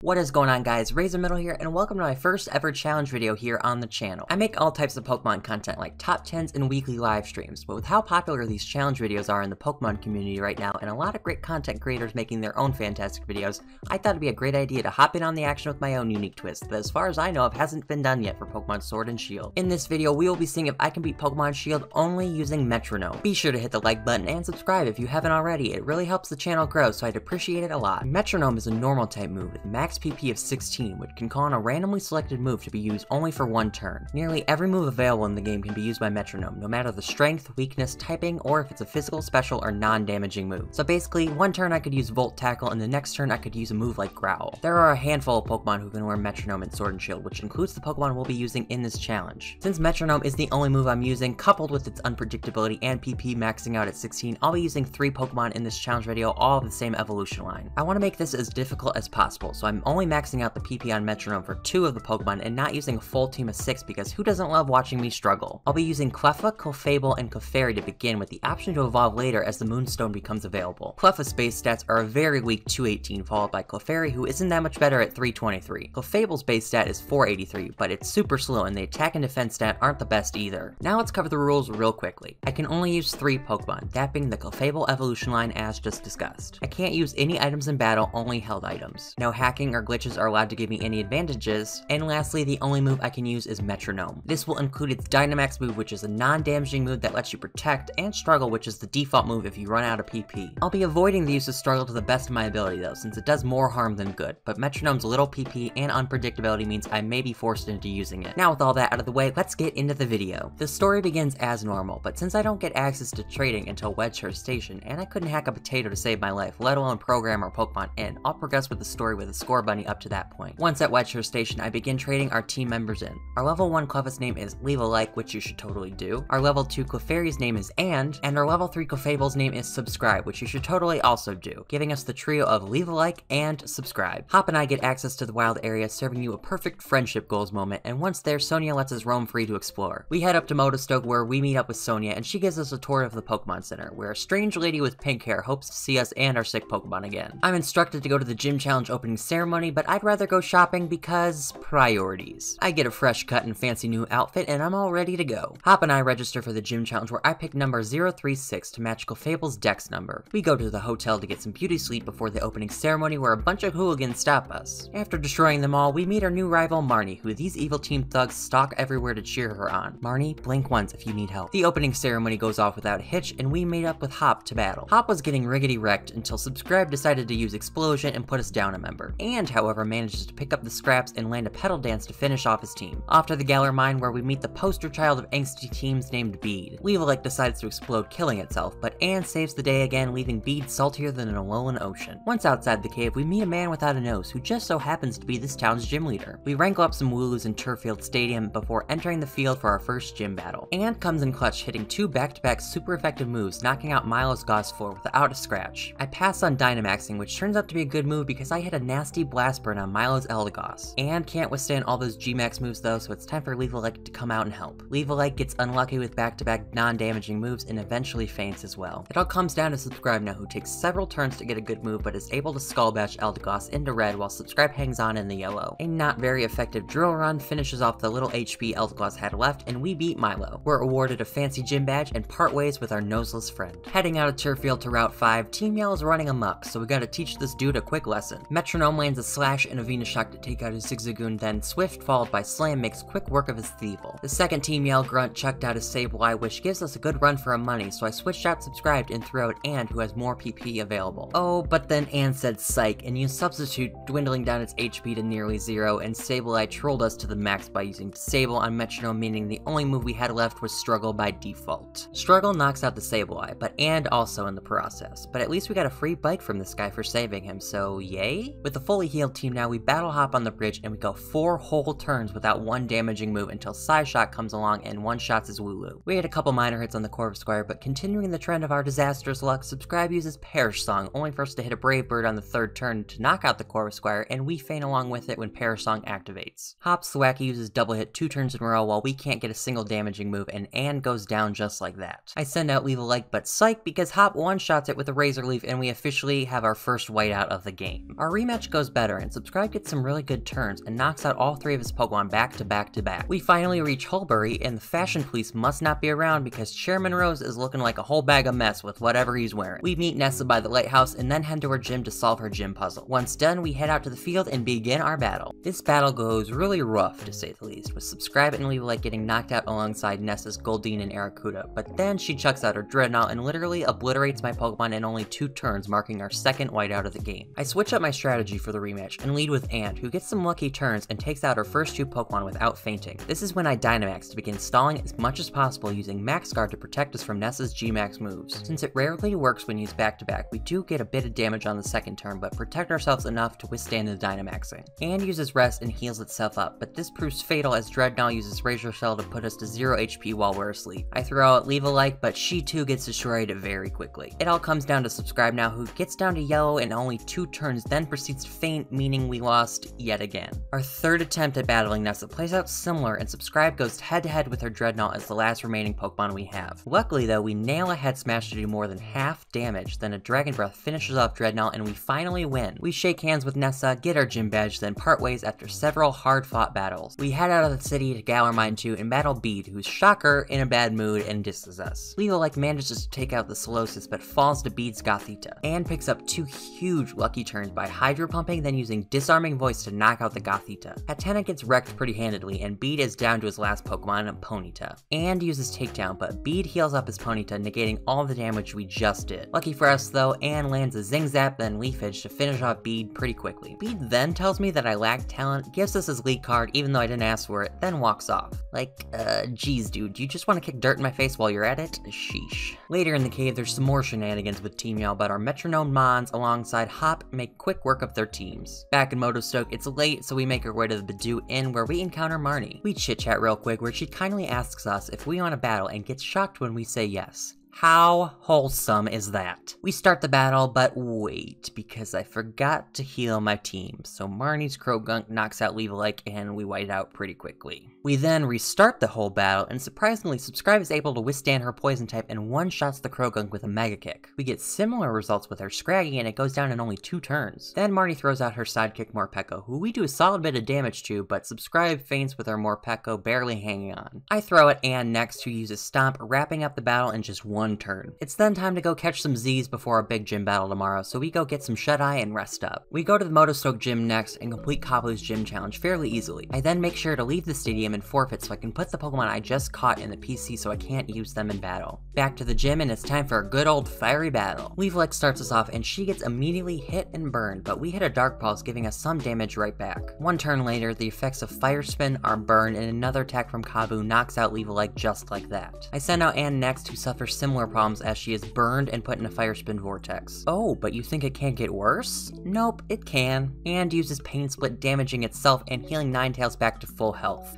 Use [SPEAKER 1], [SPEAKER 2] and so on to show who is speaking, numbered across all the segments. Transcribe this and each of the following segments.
[SPEAKER 1] What is going on, guys? Razor Middle here, and welcome to my first ever challenge video here on the channel. I make all types of Pokemon content like top 10s and weekly live streams, but with how popular these challenge videos are in the Pokemon community right now, and a lot of great content creators making their own fantastic videos, I thought it'd be a great idea to hop in on the action with my own unique twist that, as far as I know of, hasn't been done yet for Pokemon Sword and Shield. In this video, we will be seeing if I can beat Pokemon Shield only using Metronome. Be sure to hit the like button and subscribe if you haven't already. It really helps the channel grow, so I'd appreciate it a lot. Metronome is a normal type move with max PP of 16, which can call on a randomly selected move to be used only for one turn. Nearly every move available in the game can be used by Metronome, no matter the strength, weakness, typing, or if it's a physical, special, or non-damaging move. So basically, one turn I could use Volt Tackle, and the next turn I could use a move like Growl. There are a handful of Pokemon who can learn Metronome in Sword and Shield, which includes the Pokemon we'll be using in this challenge. Since Metronome is the only move I'm using, coupled with its unpredictability and PP maxing out at 16, I'll be using 3 Pokemon in this challenge video, all of the same evolution line. I want to make this as difficult as possible, so I'm only maxing out the PP on Metronome for 2 of the Pokemon and not using a full team of 6 because who doesn't love watching me struggle? I'll be using Clefable, Clefable, and Clefairy to begin, with the option to evolve later as the Moonstone becomes available. Clefable's base stats are a very weak 218, followed by Clefairy, who isn't that much better at 323. Clefable's base stat is 483, but it's super slow and the attack and defense stat aren't the best either. Now let's cover the rules real quickly. I can only use 3 Pokemon, that being the Clefable evolution line as just discussed. I can't use any items in battle, only held items. No hacking or glitches are allowed to give me any advantages, and lastly, the only move I can use is Metronome. This will include its Dynamax move, which is a non-damaging move that lets you protect, and Struggle, which is the default move if you run out of PP. I'll be avoiding the use of Struggle to the best of my ability though, since it does more harm than good, but Metronome's little PP and unpredictability means I may be forced into using it. Now with all that out of the way, let's get into the video. The story begins as normal, but since I don't get access to trading until Wedgehurst Station, and I couldn't hack a potato to save my life, let alone program our Pokemon in, I'll progress with the story with a score bunny up to that point. Once at Wedgehurst Station, I begin trading our team members in. Our level 1 Clef's name is Leave a Like, which you should totally do. Our level 2 Clefairy's name is and our level 3 Clefable's name is Subscribe, which you should totally also do, giving us the trio of Leave a Like and Subscribe. Hop and I get access to the wild area, serving you a perfect friendship goals moment, and once there, Sonia lets us roam free to explore. We head up to Motostoke where we meet up with Sonia, and she gives us a tour of the Pokemon Center, where a strange lady with pink hair hopes to see us and our sick Pokemon again. I'm instructed to go to the gym challenge opening ceremony, but I'd rather go shopping because priorities. I get a fresh cut and fancy new outfit, and I'm all ready to go. Hop and I register for the gym challenge where I pick number 036 to match Clefable's dex number. We go to the hotel to get some beauty sleep before the opening ceremony where a bunch of hooligans stop us. After destroying them all, we meet our new rival Marnie, who these evil team thugs stalk everywhere to cheer her on. Marnie, blink once if you need help. The opening ceremony goes off without a hitch, and we meet up with Hop to battle. Hop was getting riggedy wrecked until Subscribe decided to use Explosion and put us down a member, and however manages to pick up the scraps and land a pedal dance to finish off his team. Off to the Galar Mine where we meet the poster child of angsty teams named Bead. Leave a Like decides to explode, killing itself, but Anne saves the day again, leaving Bead saltier than an Alolan ocean. Once outside the cave, we meet a man without a nose who just so happens to be this town's gym leader. We wrangle up some Wooloos in Turffield Stadium before entering the field for our first gym battle. Anne comes in clutch, hitting 2 back-to-back super effective moves, knocking out Milo's Gossifleur without a scratch. I pass on Dynamaxing, which turns out to be a good move because I hit a nasty blast burn on Milo's Eldegoss. Anne can't withstand all those G-Max moves though, so it's time for Leave a Like to come out and help. Leave a Like gets unlucky with back-to-back non-damaging moves and eventually faints as well. It all comes down to Subscribe now, who takes several turns to get a good move but is able to Skull Bash Eldegoss into red while Subscribe hangs on in the yellow. A not very effective drill run finishes off the little HP Eldegoss had left, and we beat Milo. We're awarded a fancy gym badge and part ways with our noseless friend. Heading out of Turffield to Route 5, Team Yell is running amok, so we gotta teach this dude a quick lesson. Metronome lands a Slash and a Venoshock to take out his Zigzagoon, then Swift followed by Slam makes quick work of his Thievul. The second Team Yell grunt chucked out his Sableye, which gives us a good run for our money, so I switched out Subscribed and threw out Anne, who has more PP available. Oh, but then Anne said psych and used Substitute, dwindling down its HP to nearly 0, and Sableye trolled us to the max by using Disable on Metronome, meaning the only move we had left was Struggle by default. Struggle knocks out the Sableye, but Anne also in the process, but at least we got a free bike from this guy for saving him, so yay? With a fully healed team now, we battle hop on the bridge and we go 4 whole turns without one damaging move until Psyshock comes along and one-shots his Wooloo. We had a couple minor hits on the Corvisquire, but continuing the trend of our disastrous luck, Subscribe uses Perish Song, only for us to hit a Brave Bird on the 3rd turn to knock out the Corvisquire, and we faint along with it when Perish Song activates. Hop Thwacky uses double hit 2 turns in a row while we can't get a single damaging move, and Anne goes down just like that. I send out Leave a Like, but psych, because Hop one-shots it with a Razor Leaf, and we officially have our first whiteout of the game. Our rematch goes better, and Subscribe gets some really good turns and knocks out all 3 of his Pokemon back to back to back. We finally reach Hulbury, and the fashion police must not be around because Chairman Rose is looking like a whole bag of mess with whatever he's wearing. We meet Nessa by the lighthouse and then head to her gym to solve her gym puzzle. Once done, we head out to the field and begin our battle. This battle goes really rough, to say the least, with Subscribe and Leave getting knocked out alongside Nessa's Goldeen and Aracuda, but then she chucks out her Dreadnought and literally obliterates my Pokemon in only 2 turns, marking our second whiteout of the game. I switch up my strategy for the rematch and lead with Ant, who gets some lucky turns and takes out her first 2 Pokemon without fainting. This is when I Dynamax to begin stalling as much as possible, using Max Guard to protect us from Nessa's G-Max moves. Since it rarely works when used back-to-back, we do get a bit of damage on the second turn, but protect ourselves enough to withstand the Dynamaxing. And uses Rest and heals itself up, but this proves fatal as Dreadnought uses Razor Shell to put us to 0 HP while we're asleep. I throw out Leave but she too gets destroyed very quickly. It all comes down to Subscribe now, who gets down to yellow in only 2 turns, then proceeds to faint, meaning we lost yet again. Our third attempt at battling Nessa plays out similar, and Subscribe goes head-to-head with her Dreadnought as the last remaining Pokemon we have. Luckily though, we nail a head smash to do more than half damage, then a Dragon Breath finishes off Dreadnought and we finally win. We shake hands with Nessa, get our gym badge, then part ways after several hard-fought battles. We head out of the city to Galar Mine 2 and battle Bede, who's shocker, in a bad mood, and disses us. Leo manages to take out the Solosis but falls to Bede's Gothita, and picks up 2 huge lucky turns by Hydro Pumping, then using Disarming Voice to knock out the Gothita. Hatena gets wrecked pretty handedly, and Bede is down to his last Pokemon, Ponyta, and uses Takedown, but Bede heals up his Ponyta, negating all the damage we just did. Lucky for us though, Anne lands a Zing Zap, then Leafage to finish off Bede pretty quickly. Bede then tells me that I lack talent, gives us his lead card even though I didn't ask for it, then walks off. Like, geez dude, you just want to kick dirt in my face while you're at it? Sheesh. Later in the cave, there's some more shenanigans with Team Yell, but our Metronome Mons alongside Hop make quick work of their teams. Back in Motostoke, it's late, so we make our way to the Badoo Inn where we encounter Marnie. We chit-chat real quick where she kindly asks us if we want to battle and gets shocked when we say yes. How wholesome is that? We start the battle, but wait, because I forgot to heal my team, so Marnie's Croagunk knocks out Leave and we white out pretty quickly. We then restart the whole battle, and surprisingly, Subscribe is able to withstand her poison type and one-shots the Croagunk with a Mega Kick. We get similar results with our Scraggy, and it goes down in only 2 turns. Then Marnie throws out her sidekick Morpeko, who we do a solid bit of damage to, but Subscribe faints with our Morpeko barely hanging on. I throw at Anne next, who uses Stomp, wrapping up the battle in just 1 turn. It's then time to go catch some Z's before our big gym battle tomorrow, so we go get some shut-eye and rest up. We go to the Motostoke gym next and complete Kabu's gym challenge fairly easily. I then make sure to leave the stadium and forfeit so I can put the Pokemon I just caught in the PC so I can't use them in battle. Back to the gym, and it's time for a good old fiery battle. Leave starts us off and she gets immediately hit and burned, but we hit a Dark Pulse, giving us some damage right back. 1 turn later, the effects of Fire Spin are burned and another attack from Kabu knocks out Leave just like that. I send out Anne next, who suffers similar problems as she is burned and put in a Fire Spin vortex. Oh, but you think it can't get worse? Nope, it can. And uses Pain Split, damaging itself and healing Ninetales back to full health.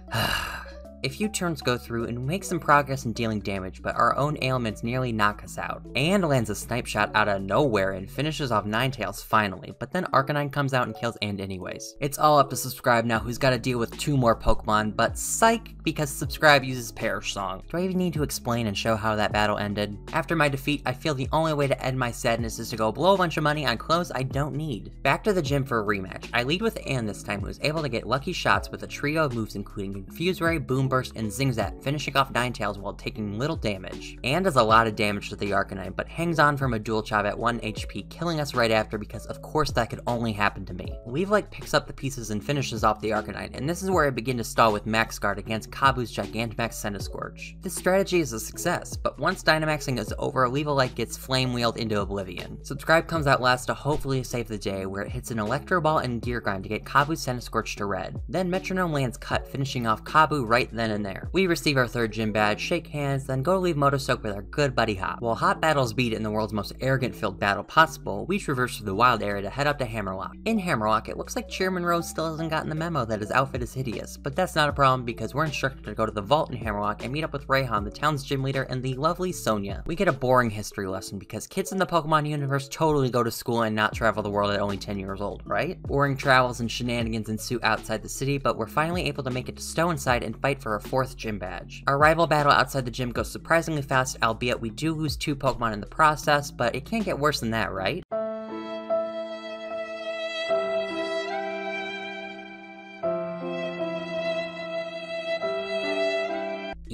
[SPEAKER 1] A few turns go through and we make some progress in dealing damage, but our own ailments nearly knock us out. And lands a Snipe Shot out of nowhere and finishes off Ninetales finally, but then Arcanine comes out and kills And anyways. It's all up to Subscribe now, who's got to deal with 2 more Pokemon, but psych, because Subscribe uses Perish Song. Do I even need to explain and show how that battle ended? After my defeat, I feel the only way to end my sadness is to go blow a bunch of money on clothes I don't need. Back to the gym for a rematch. I lead with Anne this time, who is able to get lucky shots with a trio of moves including Confuse Ray, Boom Burst, and Zing Zap, finishing off Ninetales while taking little damage. And does a lot of damage to the Arcanine, but hangs on from a Dual Chop at 1 HP, killing us right after because of course that could only happen to me. Leave picks up the pieces and finishes off the Arcanine, and this is where I begin to stall with Max Guard against Kabu's Gigantamax Centiskorch. This strategy is a success, but once Dynamaxing is over, Leave gets Flame Wheeled into oblivion. Subscribe comes out last to hopefully save the day, where it hits an Electro Ball and Gear Grind to get Kabu's Centiskorch to red. Then Metronome lands Cut, finishing off Kabu right then and there. We receive our 3rd gym badge, shake hands, then go to leave Motostoke with our good buddy Hop. While Hop battles Bede in the world's most arrogant-filled battle possible, we traverse through the wild area to head up to Hammerlock. In Hammerlock, it looks like Chairman Rose still hasn't gotten the memo that his outfit is hideous, but that's not a problem because we're instructed to go to the vault in Hammerlock and meet up with Rayhan, the town's gym leader, and the lovely Sonia. We get a boring history lesson because kids in the Pokemon universe totally go to school and not travel the world at only 10 years old, right? Boring travels and shenanigans ensue outside the city, but we're finally able to make it to Stownside and fight for our 4th gym badge. Our rival battle outside the gym goes surprisingly fast, albeit we do lose 2 Pokemon in the process, but it can't get worse than that, right?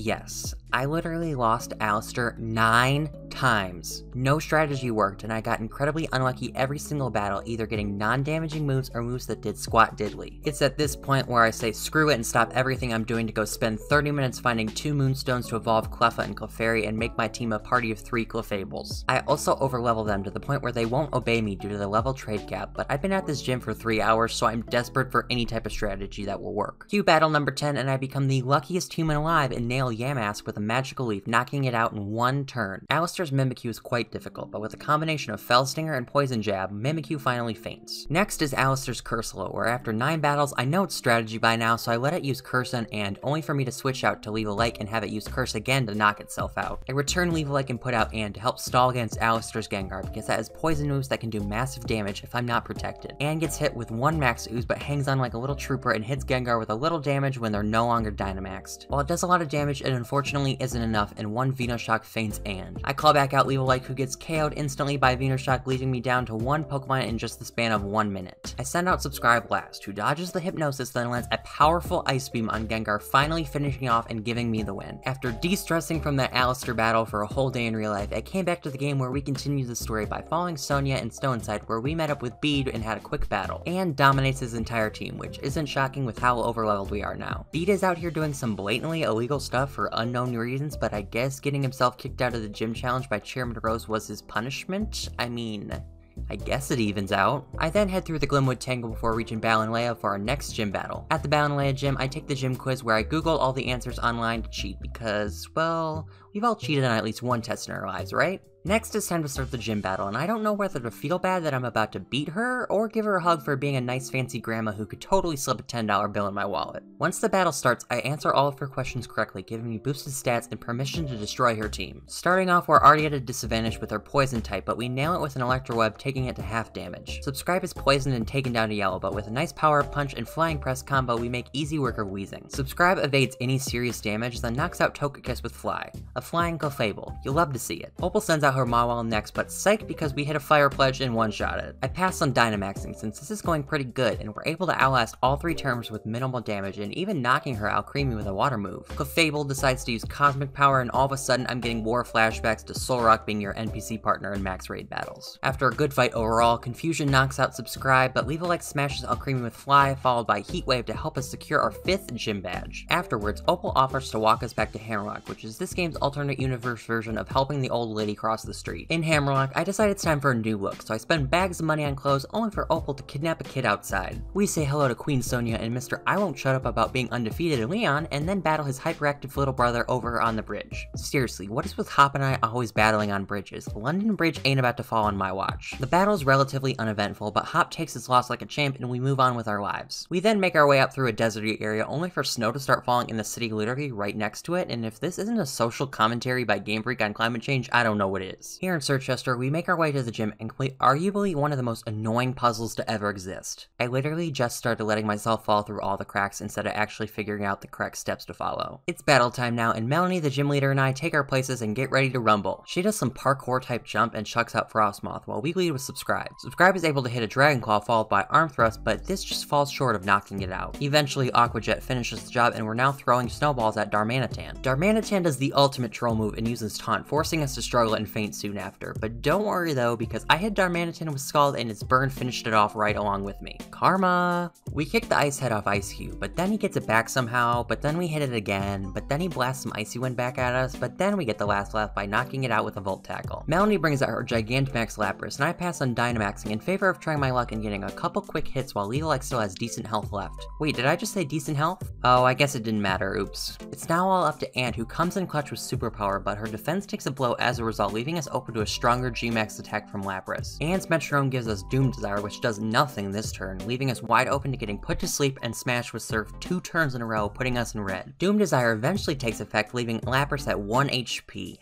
[SPEAKER 1] Yes, I literally lost Alistair 9 times. No strategy worked, and I got incredibly unlucky every single battle, either getting non-damaging moves or moves that did squat diddly. It's at this point where I say screw it and stop everything I'm doing to go spend 30 minutes finding 2 moonstones to evolve Cleffa and Clefairy and make my team a party of 3 Clefables. I also overlevel them to the point where they won't obey me due to the level trade cap, but I've been at this gym for 3 hours, so I'm desperate for any type of strategy that will work. Cue battle number 10, and I become the luckiest human alive and nail Yamask with a magical leaf, knocking it out in 1 turn. Alistair's Mimikyu is quite difficult, but with a combination of Fell Stinger and Poison Jab, Mimikyu finally faints. Next is Alistair's Cursolo, where after 9 battles, I know its strategy by now, so I let it use Curse on and, only for me to switch out to Leave a Like and have it use Curse again to knock itself out. I return Leave a Like and put out and to help stall against Alistair's Gengar, because that has poison moves that can do massive damage if I'm not protected. And gets hit with 1 Max Ooze, but hangs on like a little trooper and hits Gengar with a little damage when they're no longer Dynamaxed. While it does a lot of damage, it unfortunately isn't enough, and 1 Venoshock faints and. I call back out Leave a Like, who gets KO'd instantly by Venoshock, leaving me down to 1 Pokemon in just the span of 1 minute. I send out Subscribe last, who dodges the Hypnosis, then lands a powerful Ice Beam on Gengar, finally finishing off and giving me the win. After de-stressing from that Alistair battle for a whole day in real life, I came back to the game where we continue the story by following Sonia and Stoneside, where we met up with Bede and had a quick battle, and dominates his entire team, which isn't shocking with how overleveled we are now. Bede is out here doing some blatantly illegal stuff for unknown reasons, but I guess getting himself kicked out of the gym challenge by Chairman Rose was his punishment? I mean, I guess it evens out. I then head through the Glimwood Tangle before reaching Balanlea for our next gym battle. At the Balanlea gym, I take the gym quiz where I Google all the answers online to cheat because, well, we've all cheated on at least one test in our lives, right? Next, it's time to start the gym battle, and I don't know whether to feel bad that I'm about to beat her, or give her a hug for being a nice fancy grandma who could totally slip a $10 bill in my wallet. Once the battle starts, I answer all of her questions correctly, giving me boosted stats and permission to destroy her team. Starting off, we're already at a disadvantage with her poison type, but we nail it with an Electro Web, taking it to half damage. Subscribe is poisoned and taken down to yellow, but with a nice power-up punch and flying press combo, we make easy work of Weezing. Subscribe evades any serious damage, then knocks out Togekiss with Fly, a flying Clefable. You'll love to see it. Opal sends out her Mawile next, but psych because we hit a Fire Pledge and one-shot it. I pass on Dynamaxing since this is going pretty good, and we're able to outlast all 3 terms with minimal damage and even knocking her out creamy with a water move. Clefable decides to use Cosmic Power, and all of a sudden I'm getting war flashbacks to Solrock being your NPC partner in max raid battles. After a good fight overall, Confusion knocks out Subscribe, but Leave a Like smashes Alcremie with Fly, followed by Heat Wave to help us secure our 5th gym badge. Afterwards, Opal offers to walk us back to Hammerlock, which is this game's alternate universe version of helping the old lady cross the street. In Hammerlock, I decide it's time for a new look, so I spend bags of money on clothes only for Opal to kidnap a kid outside. We say hello to Queen Sonia and Mr. I Won't Shut Up About Being Undefeated Leon, and then battle his hyperactive little brother over on the bridge. Seriously, what is with Hop and I always battling on bridges? London Bridge ain't about to fall on my watch. The battle is relatively uneventful, but Hop takes his loss like a champ and we move on with our lives. We then make our way up through a deserty area only for snow to start falling in the city literally right next to it, and if this isn't a social commentary by Game Freak on climate change, I don't know what is. Here in Circhester, we make our way to the gym and complete arguably one of the most annoying puzzles to ever exist. I literally just started letting myself fall through all the cracks instead of actually figuring out the correct steps to follow. It's battle time now, and Melanie, the gym leader, and I take our places and get ready to rumble. She does some parkour type jump and chucks out Frostmoth, while we lead with Subscribe. Subscribe is able to hit a Dragon Claw followed by Arm Thrust, but this just falls short of knocking it out. Eventually, Aqua Jet finishes the job, and we're now throwing snowballs at Darmanitan. Darmanitan does the ultimate troll move and uses Taunt, forcing us to struggle and faint soon after, but don't worry though, because I hit Darmanitan with Scald and its burn finished it off right along with me. Karma! We kick the Ice Head off Ice Cube, but then he gets it back somehow, but then we hit it again, but then he blasts some Icy Wind back at us, but then we get the last laugh by knocking it out with a Volt Tackle. Melanie brings out her Gigantamax Lapras, and I pass on Dynamaxing in favor of trying my luck and getting a couple quick hits while Leave a Like still has decent health left. Wait, did I just say decent health? Oh, I guess it didn't matter, oops. It's now all up to Ant, who comes in clutch with Superpower, but her defense takes a blow as a result, leaving us open to a stronger G-Max attack from Lapras. Ant's Metronome gives us Doom Desire, which does nothing this turn, leaving us wide open to getting put to sleep and smashed with Surf 2 turns in a row, putting us in red. Doom Desire eventually takes effect, leaving Lapras at 1 HP.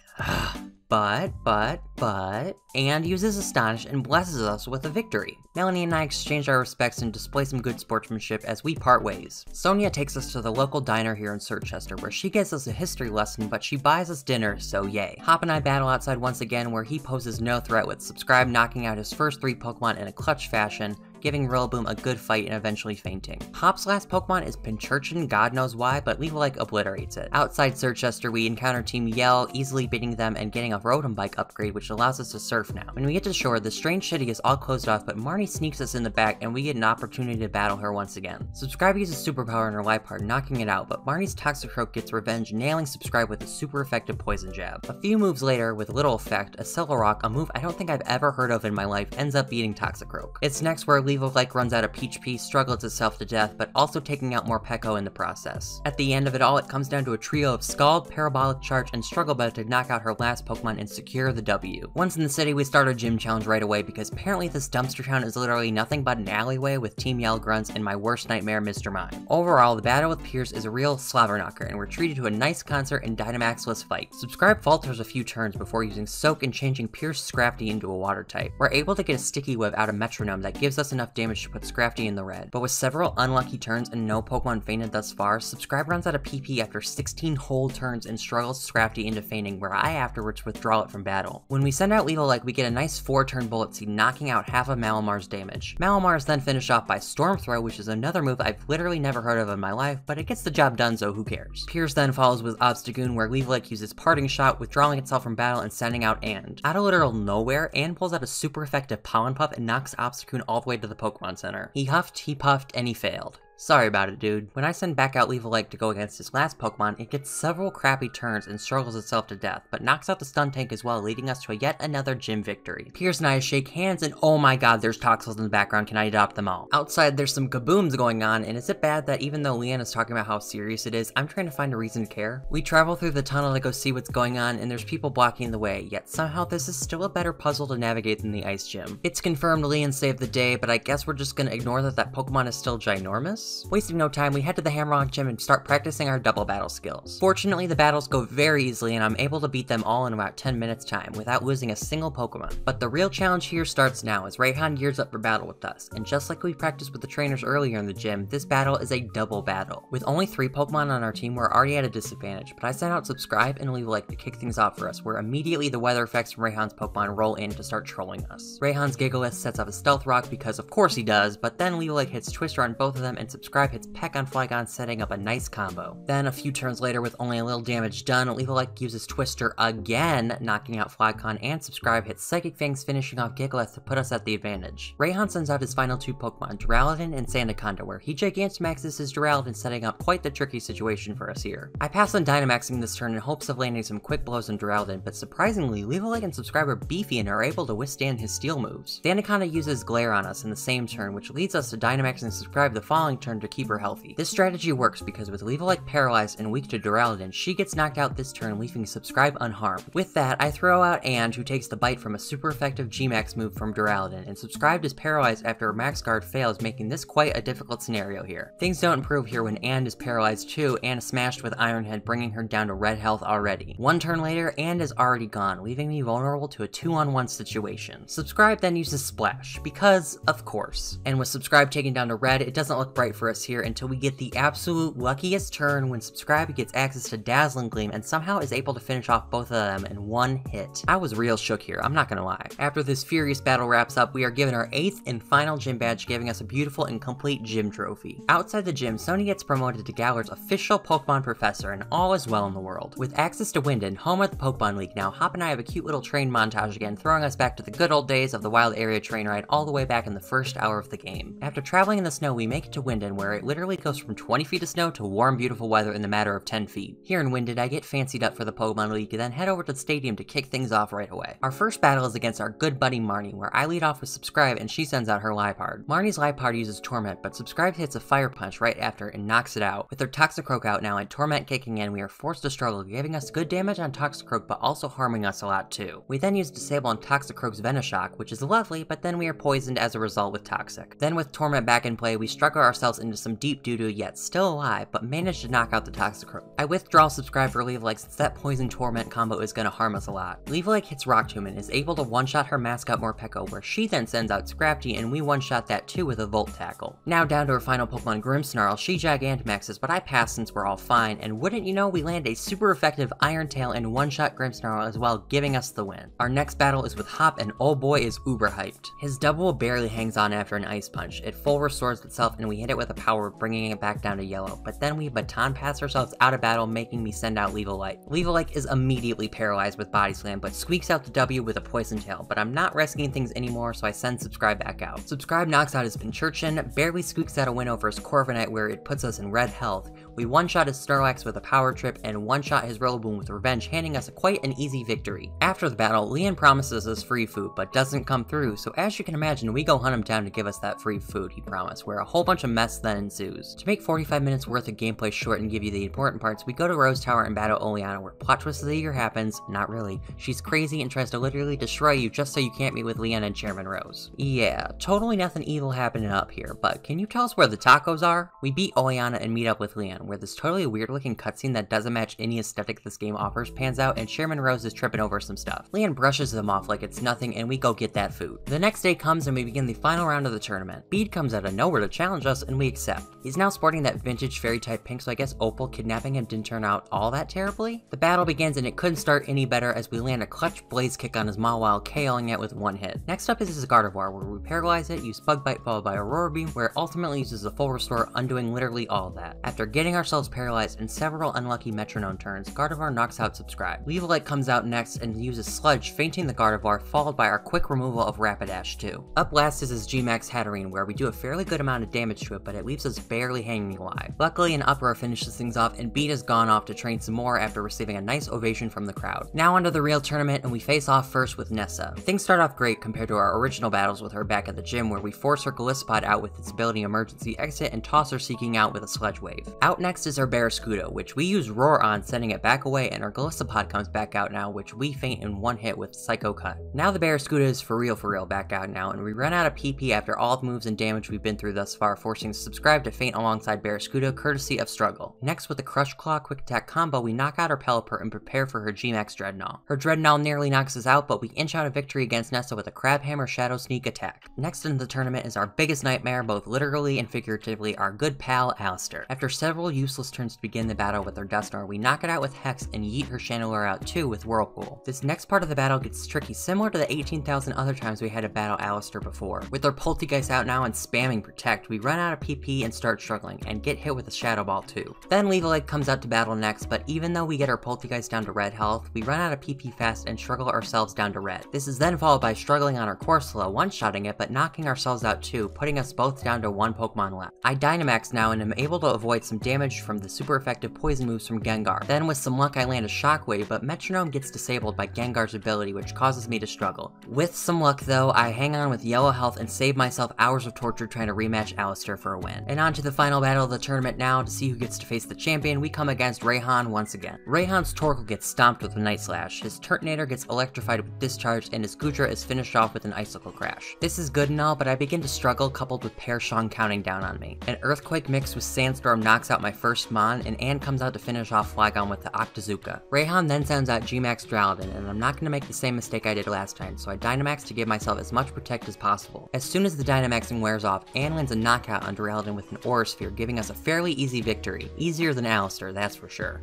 [SPEAKER 1] And uses Astonish and blesses us with a victory. Melanie and I exchange our respects and display some good sportsmanship as we part ways. Sonia takes us to the local diner here in Circhester, where she gives us a history lesson, but she buys us dinner, so yay. Hop and I battle outside once again, where he poses no threat with Subscribe knocking out his first 3 Pokemon in a clutch fashion, giving Rillaboom a good fight and eventually fainting. Hop's last Pokemon is Pincurchin, God knows why, but Weavile obliterates it. Outside Searchester, we encounter Team Yell, easily beating them and getting a Rotom Bike upgrade, which allows us to surf now. When we get to shore, the strange city is all closed off, but Marnie sneaks us in the back and we get an opportunity to battle her once again. Subscribe uses Superpower in her Liepard, knocking it out, but Marnie's Toxicroak gets revenge, nailing Subscribe with a super effective poison jab. A few moves later, with little effect, a Rock, a move I don't think I've ever heard of in my life, ends up beating Toxicroak. It's next where Weavile runs out of Peach, struggles itself to death, but also taking out more Peko in the process. At the end of it all, it comes down to a trio of Scald, Parabolic Charge, and Struggle Bug to knock out her last Pokemon and secure the W. Once in the city, we start a gym challenge right away because apparently this dumpster town is literally nothing but an alleyway with Team Yell grunts and my worst nightmare, Mr. Mime. Overall, the battle with Pierce is a real slobber knocker, and we're treated to a nice concert and Dynamax-less fight. Subscribe falters a few turns before using Soak and changing Pierce Scrafty into a water type. We're able to get a Sticky Web out of Metronome that gives us enough damage to put Scrafty in the red. But with several unlucky turns and no Pokemon fainted thus far, Subscribe runs out of PP after 16 whole turns and struggles Scrafty into fainting, where I afterwards withdraw it from battle. When we send out Weavile, we get a nice 4-turn Bullet Seed, knocking out half of Malamar's damage. Malamar is then finished off by Storm Throw, which is another move I've literally never heard of in my life, but it gets the job done, so who cares. Pierce then follows with Obstagoon, where Weavile uses Parting Shot, withdrawing itself from battle and sending out And. Out of literal nowhere, And pulls out a super effective Pollen Puff and knocks Obstagoon all the way to the Pokemon Center. He huffed, he puffed, and he failed. Sorry about it, dude. When I send back out Weavile to go against his last Pokemon, it gets several crappy turns and struggles itself to death, but knocks out the Stun Tank as well, leading us to yet another gym victory. Pierce and I shake hands, and oh my god, there's Toxels in the background, can I adopt them all? Outside, there's some kabooms going on, and is it bad that even though Leanne is talking about how serious it is, I'm trying to find a reason to care? We travel through the tunnel to go see what's going on, and there's people blocking the way, yet somehow this is still a better puzzle to navigate than the Ice Gym. It's confirmed Leanne saved the day, but I guess we're just gonna ignore that Pokemon is still ginormous? Wasting no time, we head to the Hammerlock Gym and start practicing our double battle skills. Fortunately, the battles go very easily and I'm able to beat them all in about 10 minutes time without losing a single Pokemon. But the real challenge here starts now as Rayhan gears up for battle with us, and just like we practiced with the trainers earlier in the gym, this battle is a double battle. With only 3 Pokemon on our team, we're already at a disadvantage, but I sent out Subscribe and Weavile to kick things off for us, where immediately the weather effects from Rayhan's Pokemon roll in to start trolling us. Rayhan's Gigalith sets up a Stealth Rock because of course he does, but then Weavile hits Twister on both of them and Subscribe hits Peck on Flygon, setting up a nice combo. Then a few turns later, with only a little damage done, Weavile uses Twister again, knocking out Flygon, and Subscribe hits Psychic Fangs, finishing off Gigalith to put us at the advantage. Rayhan sends out his final 2 Pokemon, Duraludon and Sandaconda, where he Gigantamaxes his Duraludon, setting up quite the tricky situation for us here. I pass on Dynamaxing this turn in hopes of landing some quick blows on Duraludon, but surprisingly, Weavile and Subscribe are beefy and are able to withstand his steel moves. Sandaconda uses Glare on us in the same turn, which leads us to Dynamaxing Subscribe the following turn to keep her healthy. This strategy works because with Weavile paralyzed and weak to Duraludon, she gets knocked out this turn, leaving Subscribe unharmed. With that, I throw out And, who takes the bite from a super effective G-Max move from Duraludon, and Subscribe is paralyzed after her Max Guard fails, making this quite a difficult scenario here. Things don't improve here when And is paralyzed too, and smashed with Iron Head, bringing her down to red health already. 1 turn later, And is already gone, leaving me vulnerable to a 2-on-1 situation. Subscribe then uses Splash, because of course. And with Subscribe taken down to red, it doesn't look bright for us here until we get the absolute luckiest turn when Subscribe gets access to Dazzling Gleam and somehow is able to finish off both of them in 1 hit. I was real shook here, I'm not gonna lie. After this furious battle wraps up, we are given our 8th and final gym badge, giving us a beautiful and complete gym trophy. Outside the gym, Sony gets promoted to Galar's official Pokemon professor, and all is well in the world. With access to Winden, home of the Pokemon League now, Hop and I have a cute little train montage again, throwing us back to the good old days of the wild area train ride all the way back in the first hour of the game. After traveling in the snow, we make it to Winden, where it literally goes from 20 feet of snow to warm, beautiful weather in the matter of 10 feet. Here in Winden, I get fancied up for the Pokemon League, then head over to the stadium to kick things off right away. Our first battle is against our good buddy Marnie, where I lead off with Subscribe and she sends out her Liepard. Marnie's Liepard uses Torment, but Subscribe hits a Fire Punch right after and knocks it out. With her Toxicroak out now and Torment kicking in, we are forced to struggle, giving us good damage on Toxicroak but also harming us a lot too. We then use Disable on Toxicroak's Venoshock, which is lovely, but then we are poisoned as a result with Toxic. Then with Torment back in play, we struggle ourselves ourselves into some deep doo-doo yet still alive, but managed to knock out the Toxicroak. I withdraw subscribe for Levelike since that Poison Torment combo is gonna harm us a lot. Levelike hits Rock Tomb and is able to one-shot her mascot Morpeko, where she then sends out Scrafty and we one-shot that too with a Volt Tackle. Now down to her final Pokemon Grimmsnarl, she Gigantamaxes, but I pass since we're all fine, and wouldn't you know, we land a super effective Iron Tail and one-shot Grimmsnarl as well, giving us the win. Our next battle is with Hop, and oh boy is uber hyped. His double barely hangs on after an Ice Punch. It full restores itself and we hit it with a power, bringing it back down to yellow, but then we baton pass ourselves out of battle, making me send out Levelike. Levelike is immediately paralyzed with Body Slam, but squeaks out the W with a Poison Tail, but I'm not risking things anymore, so I send Subscribe back out. Subscribe knocks out his Pincurchin, barely squeaks out a win over his Corviknight where it puts us in red health. We one-shot his Snorlax with a Power Trip, and one-shot his Rillaboom with Revenge, handing us quite an easy victory. After the battle, Leon promises us free food, but doesn't come through, so as you can imagine, we go hunt him down to give us that free food he promised, where a whole bunch of mess then ensues. To make 45 minutes worth of gameplay short and give you the important parts, we go to Rose Tower and battle Oleana, where plot twist of the year happens. Not really. She's crazy and tries to literally destroy you just so you can't meet with Leon and Chairman Rose. Yeah, totally nothing evil happening up here, but can you tell us where the tacos are? We beat Oleana and meet up with Leon, where this totally weird looking cutscene that doesn't match any aesthetic this game offers pans out and Chairman Rose is tripping over some stuff. Leon brushes them off like it's nothing and we go get that food. The next day comes and we begin the final round of the tournament. Bede comes out of nowhere to challenge us and we accept. He's now sporting that vintage fairy type pink, so I guess Opal kidnapping him didn't turn out all that terribly. The battle begins and it couldn't start any better as we land a clutch blaze kick on his Mawile, KOing it with one hit. Next up is his Gardevoir, where we paralyze it, use Bug Bite followed by Aurora Beam, where it ultimately uses a full restore, undoing literally all of that. After getting ourselves paralyzed and several unlucky Metronome turns, Gardevoir knocks out Subscribe. Levelike comes out next and uses Sludge, fainting the Gardevoir, followed by our quick removal of Rapidash too. Up last is his G-Max Hatterene, where we do a fairly good amount of damage to it, but it leaves us barely hanging alive. Luckily, an Uproar finishes things off, and Bede has gone off to train some more after receiving a nice ovation from the crowd. Now onto the real tournament, and we face off first with Nessa. Things start off great compared to our original battles with her back at the gym, where we force her Golisopod out with its ability Emergency Exit and toss her Seeking Out with a Sludge Wave. Out next is our Barraskewda, which we use Roar on, sending it back away, and our Golisopod comes back out now, which we faint in one hit with Psycho Cut. Now the Barraskewda is for real back out now, and we run out of PP after all the moves and damage we've been through thus far, forcing Subscribe to faint alongside Barraskewda, courtesy of Struggle. Next, with the Crush Claw Quick Attack combo, we knock out her Pelipper and prepare for her G-Max Dreadnought. Her Dreadnought nearly knocks us out, but we inch out a victory against Nessa with a Crabhammer Shadow Sneak attack. Next in the tournament is our biggest nightmare, both literally and figuratively, our good pal Alistair. After several useless turns to begin the battle with our Dusknoir, we knock it out with Hex and yeet her Chandelure out too with Whirlpool. This next part of the battle gets tricky, similar to the 18,000 other times we had to battle Alistair before. With our Poltegeist out now and spamming Protect, we run out of PP and start struggling, and get hit with a Shadow Ball too. Then Levelike comes out to battle next, but even though we get our Poltegeist down to red health, we run out of PP fast and struggle ourselves down to red. This is then followed by struggling on our Corsola, one-shotting it, but knocking ourselves out too, putting us both down to one Pokemon left. I Dynamax now and am able to avoid some damage from the super effective poison moves from Gengar. Then with some luck I land a Shockwave, but Metronome gets disabled by Gengar's ability, which causes me to struggle. With some luck though, I hang on with yellow health and save myself hours of torture trying to rematch Alistair for a win. And on to the final battle of the tournament now. To see who gets to face the champion, we come against Raihan once again. Raihan's Torkoal gets stomped with a Night Slash, his Turtonator gets electrified with Discharge, and his Goodra is finished off with an Icicle Crash. This is good and all, but I begin to struggle, coupled with Pershong counting down on me. An Earthquake mixed with Sandstorm knocks out my first Mon, and Anne comes out to finish off Flygon with the Octazooka. Raihan then sends out G-Max Drowdon, and I'm not going to make the same mistake I did last time, so I Dynamax to give myself as much Protect as possible. As soon as the Dynamaxing wears off, Anne lands a knockout on Drowdon with an Aura Sphere, giving us a fairly easy victory. Easier than Alistair, that's for sure.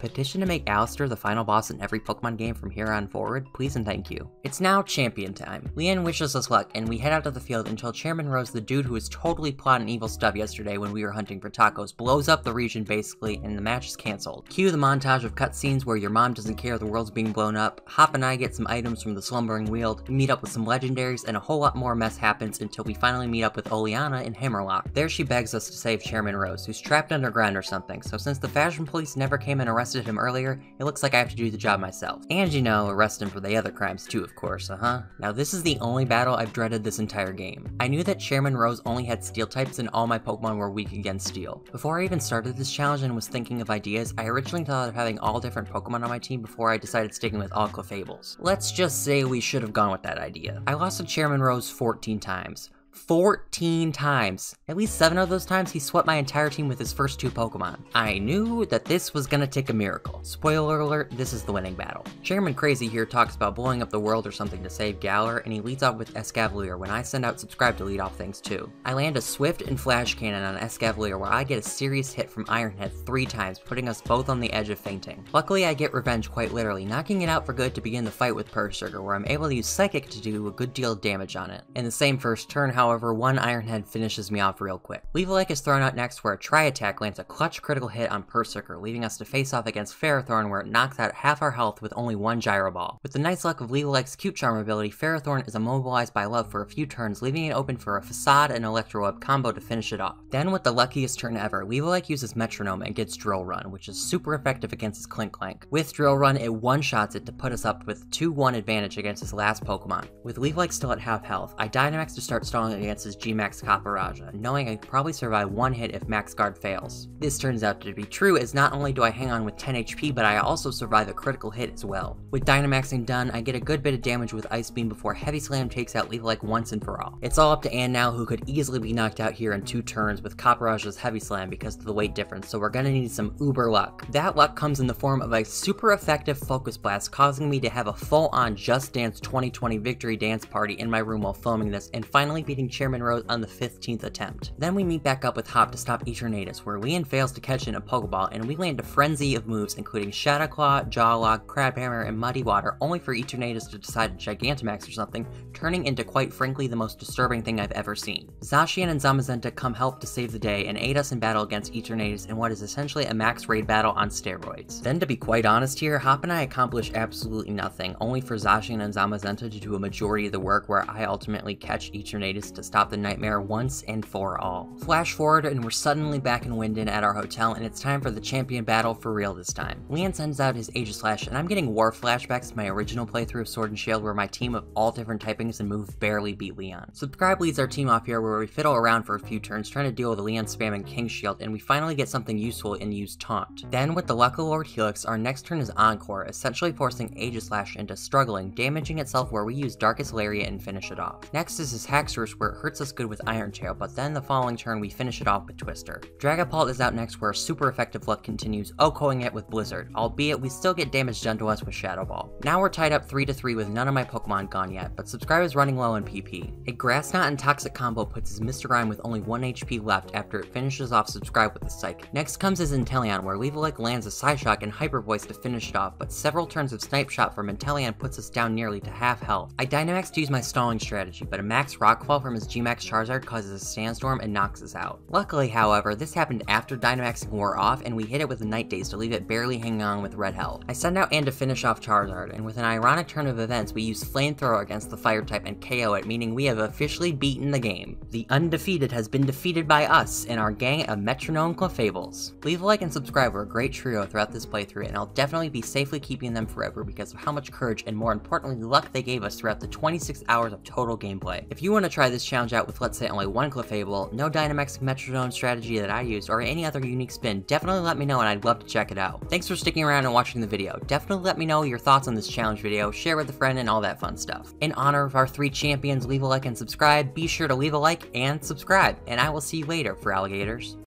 [SPEAKER 1] Petition to make Alistair the final boss in every Pokemon game from here on forward, please and thank you. It's now champion time. Leanne wishes us luck, and we head out to the field until Chairman Rose, the dude who was totally plotting evil stuff yesterday when we were hunting for tacos, blows up the region basically, and the match is cancelled. Cue the montage of cutscenes where your mom doesn't care the world's being blown up, Hop and I get some items from the Slumbering Weald, we meet up with some legendaries, and a whole lot more mess happens until we finally meet up with Oleana in Hammerlock. There she begs us to save Chairman Rose, who's trapped underground or something, so since the fashion police never came and arrested him earlier, it looks like I have to do the job myself. And you know, arrest him for the other crimes too, of course, Now this is the only battle I've dreaded this entire game. I knew that Chairman Rose only had Steel types and all my Pokemon were weak against Steel. Before I even started this challenge and was thinking of ideas, I originally thought of having all different Pokemon on my team before I decided sticking with all Clefables. Let's just say we should have gone with that idea. I lost to Chairman Rose 14 times. 14 times. At least 7 of those times he swept my entire team with his first 2 Pokemon. I knew that this was gonna take a miracle. Spoiler alert, this is the winning battle. Chairman Crazy here talks about blowing up the world or something to save Galar, and he leads off with Escavalier when I send out Subscribe to lead off things too. I land a Swift and Flash Cannon on Escavalier where I get a serious hit from Ironhead 3 times, putting us both on the edge of fainting. Luckily I get revenge quite literally, knocking it out for good to begin the fight with Persugar, where I'm able to use Psychic to do a good deal of damage on it. In the same first turn, however, one Ironhead finishes me off real quick. Leaf-like is thrown out next where a Tri-Attack lands a clutch critical hit on Persugar, leaving us to face off against Ferrothorn where it knocks out half our health with only 1 Gyro Ball. With the nice luck of Leaf-like's Cute Charm ability, Ferrothorn is immobilized by Love for a few turns, leaving it open for a Facade and Electro Web combo to finish it off. Then with the luckiest turn ever, Leaf-like uses Metronome and gets Drill Run, which is super effective against his Clink-Clank. With Drill Run, it one-shots it to put us up with 2-1 advantage against his last Pokemon. With Leaf-like still at half health, I Dynamax to start stalling against his G-Max Caparaja, knowing I could probably survive 1 hit if Max Guard fails. This turns out to be true, as not only do I hang on with 10 HP, but I also survive a critical hit as well. With Dynamaxing done, I get a good bit of damage with Ice Beam before Heavy Slam takes out Leaf-like once and for all. It's all up to Ann now, who could easily be knocked out here in 2 turns with Caparaja's Heavy Slam because of the weight difference, so we're gonna need some uber luck. That luck comes in the form of a super effective Focus Blast, causing me to have a full-on Just Dance 2020 victory dance party in my room while filming this, and finally beating Chairman Rose on the 15th attempt. Then we meet back up with Hop to stop Eternatus, where Leon fails to catch in a Pokeball, and we land a frenzy of moves including Shadow Claw, Jaw Lock, Crab Hammer, and Muddy Water, only for Eternatus to decide to Gigantamax or something, turning into quite frankly the most disturbing thing I've ever seen. Zacian and Zamazenta come help to save the day and aid us in battle against Eternatus in what is essentially a max raid battle on steroids. Then to be quite honest here, Hop and I accomplish absolutely nothing, only for Zacian and Zamazenta to do a majority of the work where I ultimately catch Eternatus to stop the nightmare once and for all. Flash forward and we're suddenly back in Winden at our hotel, and it's time for the champion battle for real this time. Leon sends out his Aegislash, and I'm getting war flashbacks to my original playthrough of Sword and Shield where my team of all different typings and moves barely beat Leon. Subscribe leads our team off here where we fiddle around for a few turns trying to deal with Leon spamming King Shield, and we finally get something useful and use Taunt. Then with the luck of Lord Helix, our next turn is Encore, essentially forcing Aegislash into struggling, damaging itself where we use Darkest Lariat and finish it off. Next is his Haxorus where it hurts us good with Iron Tail, but then the following turn we finish it off with Twister. Dragapult is out next where super effective luck continues, OHKOing it with Blizzard, albeit we still get damage done to us with Shadow Ball. Now we're tied up 3-3 with none of my Pokemon gone yet, but Subscribe is running low on PP. A Grass Knot and Toxic combo puts his Mr. Rime with only 1 HP left after it finishes off Subscribe with a Psychic. Next comes his Inteleon where Leaf-like lands a Psyshock and Hyper Voice to finish it off, but several turns of Snipe Shot from Inteleon puts us down nearly to half health. I Dynamax to use my stalling strategy, but a Max Rockfall from his G-Max Charizard causes a Sandstorm and knocks us out. Luckily, however, this happened after Dynamaxing wore off and we hit it with a Night Daze to leave it barely hanging on with red health. I send out Ann to finish off Charizard, and with an ironic turn of events, we use Flamethrower against the Fire type and KO it, meaning we have officially beaten the game. The undefeated has been defeated by us in our gang of Metronome Clefables. Leave a like and subscribe, we're a great trio throughout this playthrough, and I'll definitely be safely keeping them forever because of how much courage and more importantly luck they gave us throughout the 26 hours of total gameplay. If you want to try this challenge out with let's say only 1 Clefable, no Dynamax Metronome strategy that I used, or any other unique spin, definitely let me know and I'd love to check it out. Thanks for sticking around and watching the video. Definitely let me know your thoughts on this challenge video, share with a friend and all that fun stuff. In honor of our 3 champions, leave a like and subscribe. Be sure to leave a like and subscribe, and I will see you later for alligators.